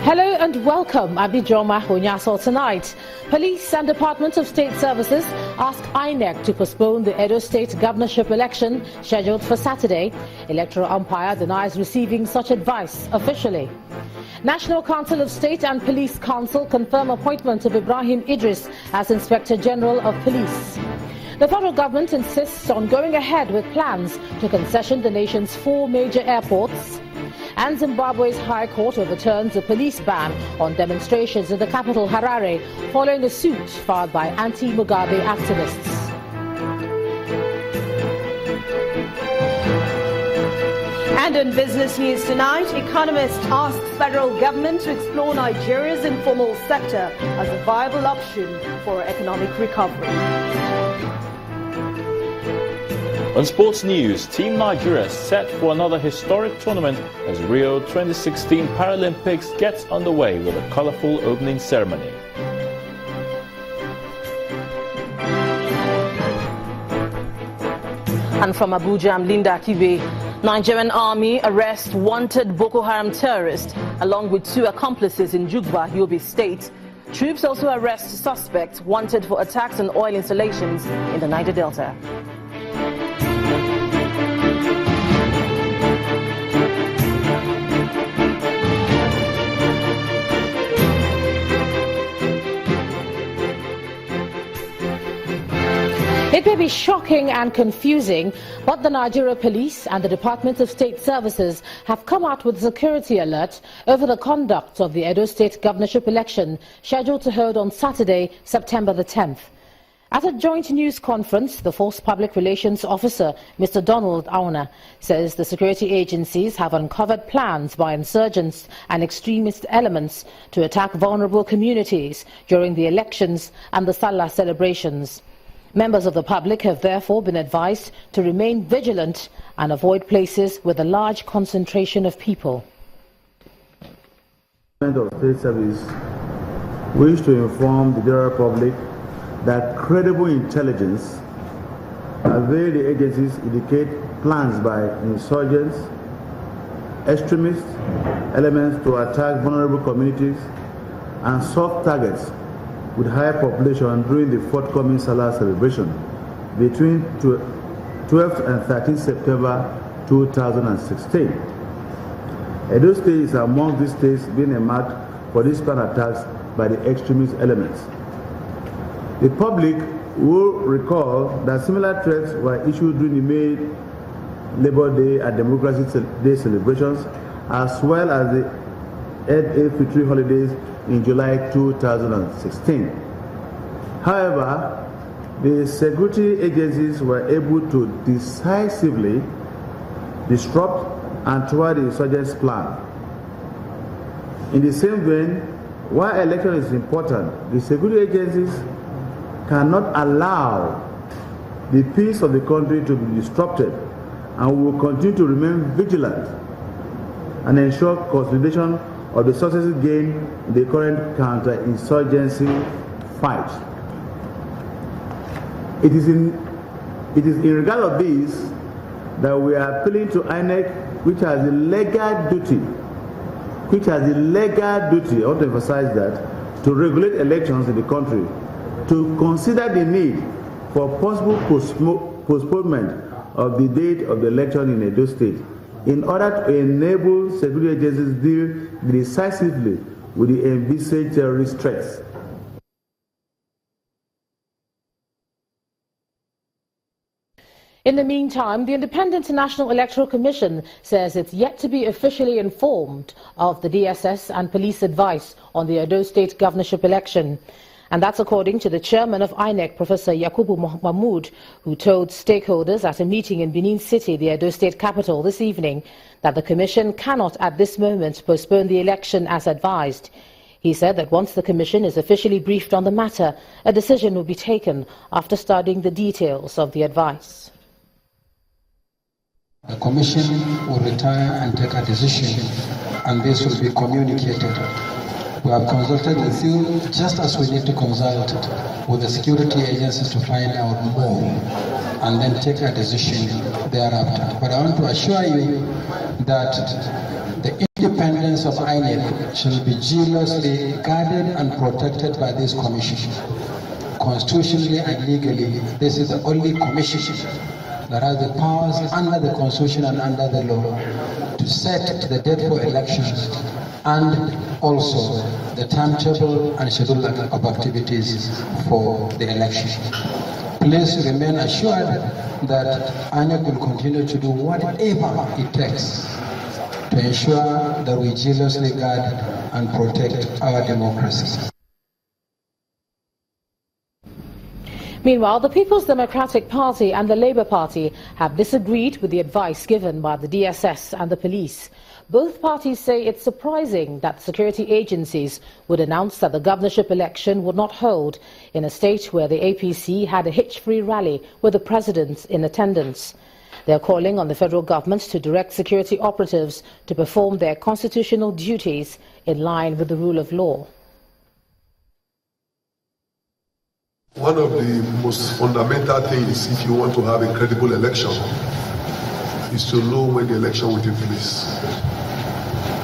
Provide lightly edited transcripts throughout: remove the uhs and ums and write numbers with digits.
Hello and welcome. I'm Bijoma Honyaso. Tonight, Police and Department of State Services ask INEC to postpone the Edo State governorship election scheduled for Saturday. Electoral umpire denies receiving such advice officially. National Council of State and Police Council confirm appointment of Ibrahim Idris as Inspector General of Police. The federal government insists on going ahead with plans to concession the nation's 4 major airports. And Zimbabwe's High Court overturns a police ban on demonstrations in the capital Harare following a suit filed by anti-Mugabe activists. And in business news tonight, Economist asks federal government to explore Nigeria's informal sector as a viable option for economic recovery. On sports news, Team Nigeria set for another historic tournament as Rio 2016 Paralympics gets underway with a colorful opening ceremony. And from Abuja, I'm Linda Kibe. Nigerian army arrests wanted Boko Haram terrorist along with 2 accomplices in Jugba, Yobe State. Troops also arrest suspects wanted for attacks on oil installations in the Niger Delta. It may be shocking and confusing, but the Nigeria Police and the Department of State Services have come out with a security alert over the conduct of the Edo State governorship election scheduled to hold on Saturday, September the 10th. At a joint news conference, the Force Public Relations Officer, Mr. Donald Auna, says the security agencies have uncovered plans by insurgents and extremist elements to attack vulnerable communities during the elections and the Salah celebrations. Members of the public have therefore been advised to remain vigilant and avoid places with a large concentration of people. The Department of State Service wish to inform the general public that credible intelligence and the agencies indicate plans by insurgents, extremist elements to attack vulnerable communities and soft targets with high population during the forthcoming Salah celebration between 12th and 13th September 2016. Edo State is among these states being earmarked for these planned attacks by the extremist elements. The public will recall that similar threats were issued during the May Labor Day and Democracy Day celebrations, as well as the Eid al-Fitr holidays in July 2016. However, the security agencies were able to decisively disrupt and thwart the insurgents' plan. In the same vein, while election is important, the security agencies cannot allow the peace of the country to be disrupted, and will continue to remain vigilant and ensure consolidation of the successes gained in the current counter-insurgency fight. It is in regard of this that we are appealing to INEC, which has the legal duty, I want to emphasize that, to regulate elections in the country, to consider the need for possible postponement of the date of the election in Edo State, in order to enable security agencies deal decisively with the envisaged terrorist threats. In the meantime, the Independent National Electoral Commission says it's yet to be officially informed of the DSS and police advice on the Edo State governorship election. And that's according to the chairman of INEC, Professor Yakubu Mahmoud, who told stakeholders at a meeting in Benin City, the Edo State capital, this evening, that the commission cannot at this moment postpone the election as advised. He said that once the commission is officially briefed on the matter, a decision will be taken after studying the details of the advice. The commission will retire and take a decision, and this will be communicated. We have consulted with you just as we need to consult with the security agencies to find out more and then take a decision thereafter. But I want to assure you that the independence of INEC shall be jealously guarded and protected by this commission. Constitutionally and legally, this is the only commission that has the powers under the Constitution and under the law to set the date for elections and also the timetable and schedule of activities for the election. Please remain assured that INEC will continue to do whatever it takes to ensure that we jealously guard and protect our democracy. Meanwhile, the People's Democratic Party and the Labour Party have disagreed with the advice given by the DSS and the police. Both parties say it's surprising that security agencies would announce that the governorship election would not hold in a state where the APC had a hitch-free rally with the president in attendance. They are calling on the federal government to direct security operatives to perform their constitutional duties in line with the rule of law. One of the most fundamental things, if you want to have a credible election, is to know when the election will take place.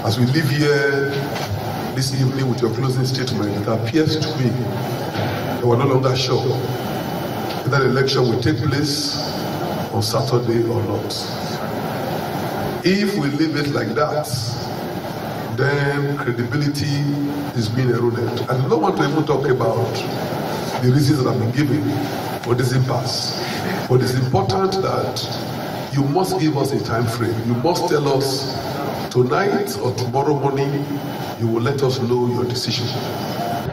As we live here this evening with your closing statement, it appears to me that we're no longer sure whether the election will take place on Saturday or not. If we leave it like that, then credibility is being eroded. And I don't want to even talk about the reasons that have been given for this impasse. But it's important that you must give us a time frame. You must tell us tonight or tomorrow morning, you will let us know your decision.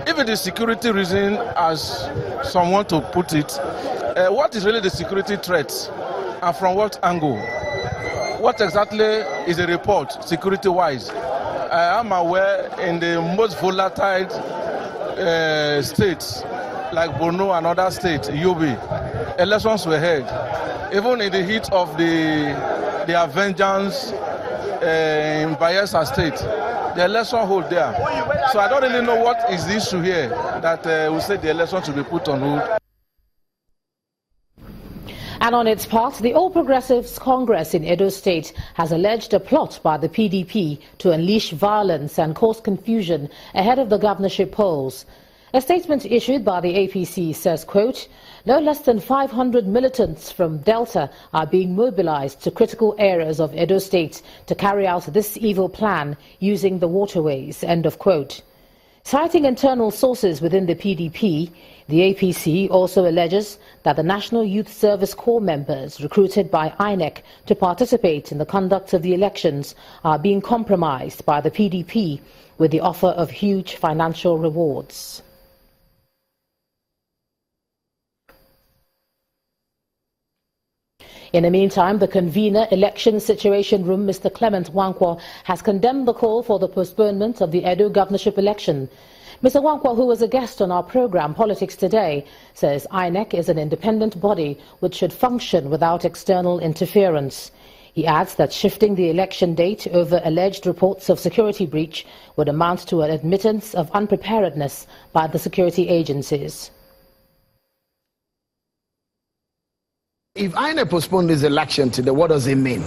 If it is security reason, as some want to put it, what is really the security threat and from what angle? What exactly is the report security-wise? I am aware in the most volatile states, like Borno and other states, Yobe, elections were held. Even in the heat of the vengeance in Bayelsa State, the election hold there. So I don't really know what is the issue here that we say the election should be put on hold. And on its part, the All Progressives Congress in Edo State has alleged a plot by the PDP to unleash violence and cause confusion ahead of the governorship polls. A statement issued by the APC says, quote, no less than 500 militants from Delta are being mobilized to critical areas of Edo State to carry out this evil plan using the waterways, end of quote. Citing internal sources within the PDP, the APC also alleges that the National Youth Service Corps members recruited by INEC to participate in the conduct of the elections are being compromised by the PDP with the offer of huge financial rewards. In the meantime, the convener, Election Situation Room, Mr. Clement Wankwo, has condemned the call for the postponement of the Edo governorship election. Mr. Wankwo, who was a guest on our program, Politics Today, says INEC is an independent body which should function without external interference. He adds that shifting the election date over alleged reports of security breach would amount to an admittance of unpreparedness by the security agencies. If INEC postponed this election today, what does it mean?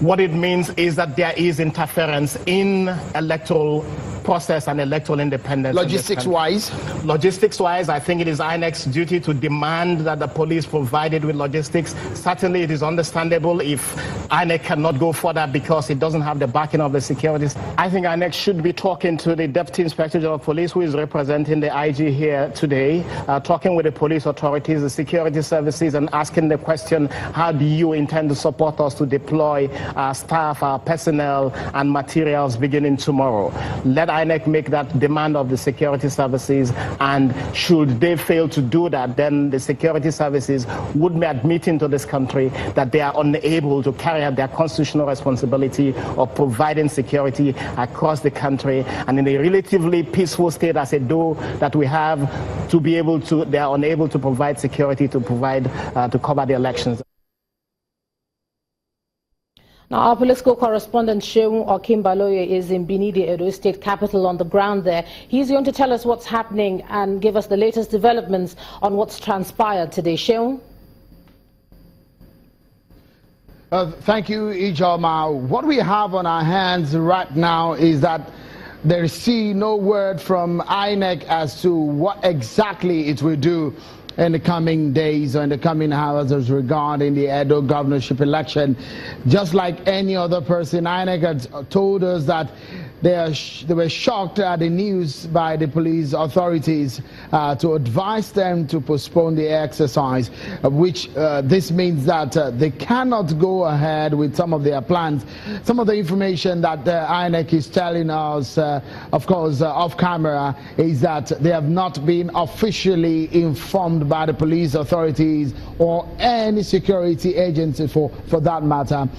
What it means is that there is interference in electoral process and electoral independence. Logistics-wise? Logistics-wise, I think it is INEC's duty to demand that the police provide it with logistics. Certainly, it is understandable if INEC cannot go further because it doesn't have the backing of the securities. I think INEC should be talking to the Deputy Inspector General of Police, who is representing the IG here today, talking with the police authorities, the security services, and asking the question, how do you intend to support us to deploy our staff, our personnel, and materials beginning tomorrow? Let INEC make that demand of the security services, and should they fail to do that, then the security services would be admitting to this country that they are unable to carry out their constitutional responsibility of providing security across the country, and in a relatively peaceful state as Edo that we have, to be able to, they are unable to provide security to provide to cover the elections. Now, our political correspondent Sheung Okimbaloye is in Bini, the Edo State capital, on the ground there. He's going to tell us what's happening and give us the latest developments on what's transpired today. Sheung? Thank you, Ize-iyamu. What we have on our hands right now is that there is no word from INEC as to what exactly it will do in the coming days or in the coming hours as regarding the Edo governorship election. Just like any other person, INEC had told us that they were shocked at the news by the police authorities to advise them to postpone the exercise, which this means that they cannot go ahead with some of their plans. Some of the information that INEC is telling us, of course, off camera, is that they have not been officially informed by the police authorities or any security agency for that matter.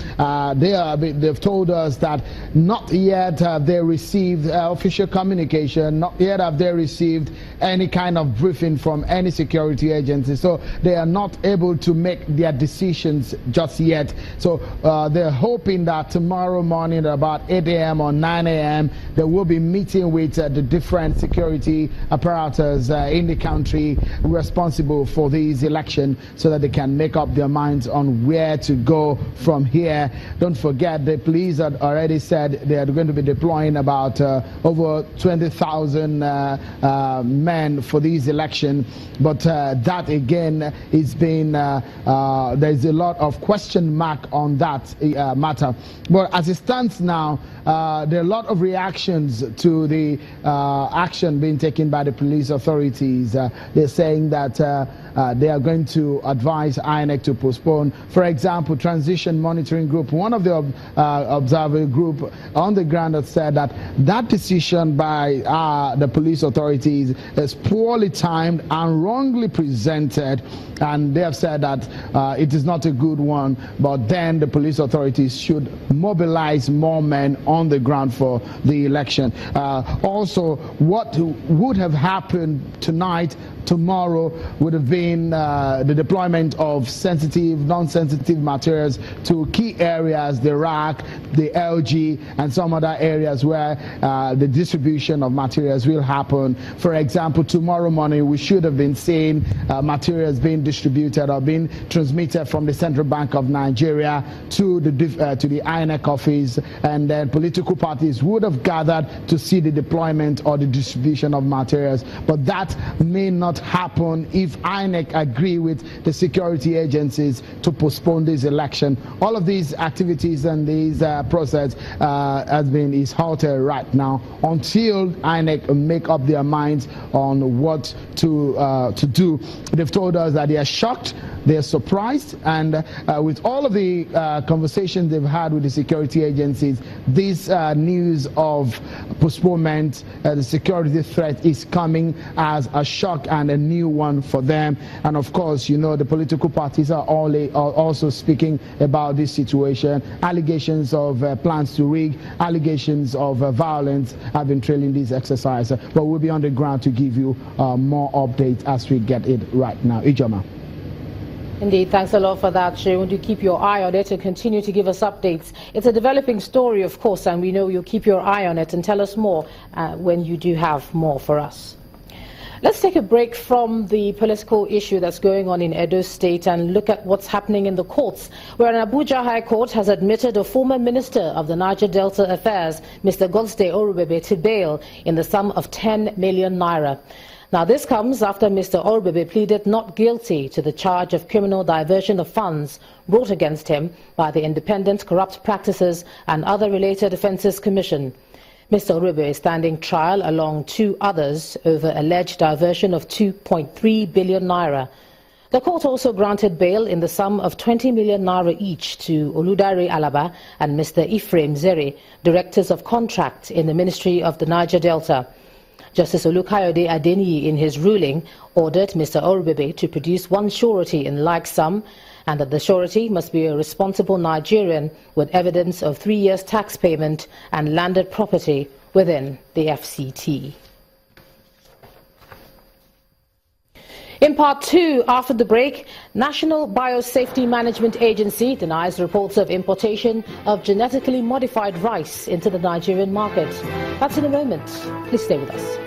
They've told us that not yet have they received official communication, not yet have they received any kind of briefing from any security agency, so they are not able to make their decisions just yet. So they're hoping that tomorrow morning at about 8 a.m. or 9 a.m. they will be meeting with the different security apparatus in the country responsible for this election, so that they can make up their minds on where to go from here. Don't forget, the police had already said they are going to be deploying about over 20,000 men for this election, but that again is being there's a lot of question mark on that matter. But as it stands now, there are a lot of reactions to the action being taken by the police authorities. They're saying that they are going to advise INEC to postpone. For example, Transition Monitoring Group, one of the observer group on the ground, has said that that decision by the police authorities is poorly timed and wrongly presented, and they have said that it is not a good one, but then the police authorities should mobilize more men on the ground for the election. Also, what would have happened tonight, tomorrow, would have been the deployment of sensitive, non-sensitive materials to key areas, the rack, the LG, and some other areas where the distribution of materials will happen. For example, tomorrow morning we should have been seeing materials being distributed or being transmitted from the Central Bank of Nigeria to the INEC office, and then political parties would have gathered to see the deployment or the distribution of materials. But that may not happen if INEC agree with the security agencies to postpone this election. All of these activities and these process is halted right now until INEC make up their minds on what to do. They've told us that they are shocked, they're surprised, and with all of the conversations they've had with the security agencies, this news of postponement, the security threat is coming as a shock and a new one for them. And of course, you know, the political parties are also speaking about this situation. Allegations of plans to rig, allegations of violence have been trailing this exercise. But we'll be on the ground to give you more updates as we get it right now. Ize-iyamu. Indeed, thanks a lot for that, Shehu. You keep your eye on it and continue to give us updates. It's a developing story, of course, and we know you'll keep your eye on it and tell us more when you do have more for us. Let's take a break from the political issue that's going on in Edo State and look at what's happening in the courts, where an Abuja High Court has admitted a former Minister of the Niger Delta Affairs, Mr. Godste Orubebe, to bail in the sum of 10 million naira. Now, this comes after Mr. Orubebe pleaded not guilty to the charge of criminal diversion of funds brought against him by the Independent Corrupt Practices and Other Related Offences Commission. Mr. Orubebe is standing trial along two others over alleged diversion of 2.3 billion naira. The court also granted bail in the sum of 20 million naira each to Oludare Alaba and Mr. Ephraim Zere, Directors of Contract in the Ministry of the Niger Delta. Justice Olukayode Adeniyi, in his ruling, ordered Mr. Orubebe to produce one surety in like sum, and that the surety must be a responsible Nigerian with evidence of 3 years tax payment and landed property within the FCT. In part two, after the break, National Biosafety Management Agency denies reports of importation of genetically modified rice into the Nigerian market. That's in a moment. Please stay with us.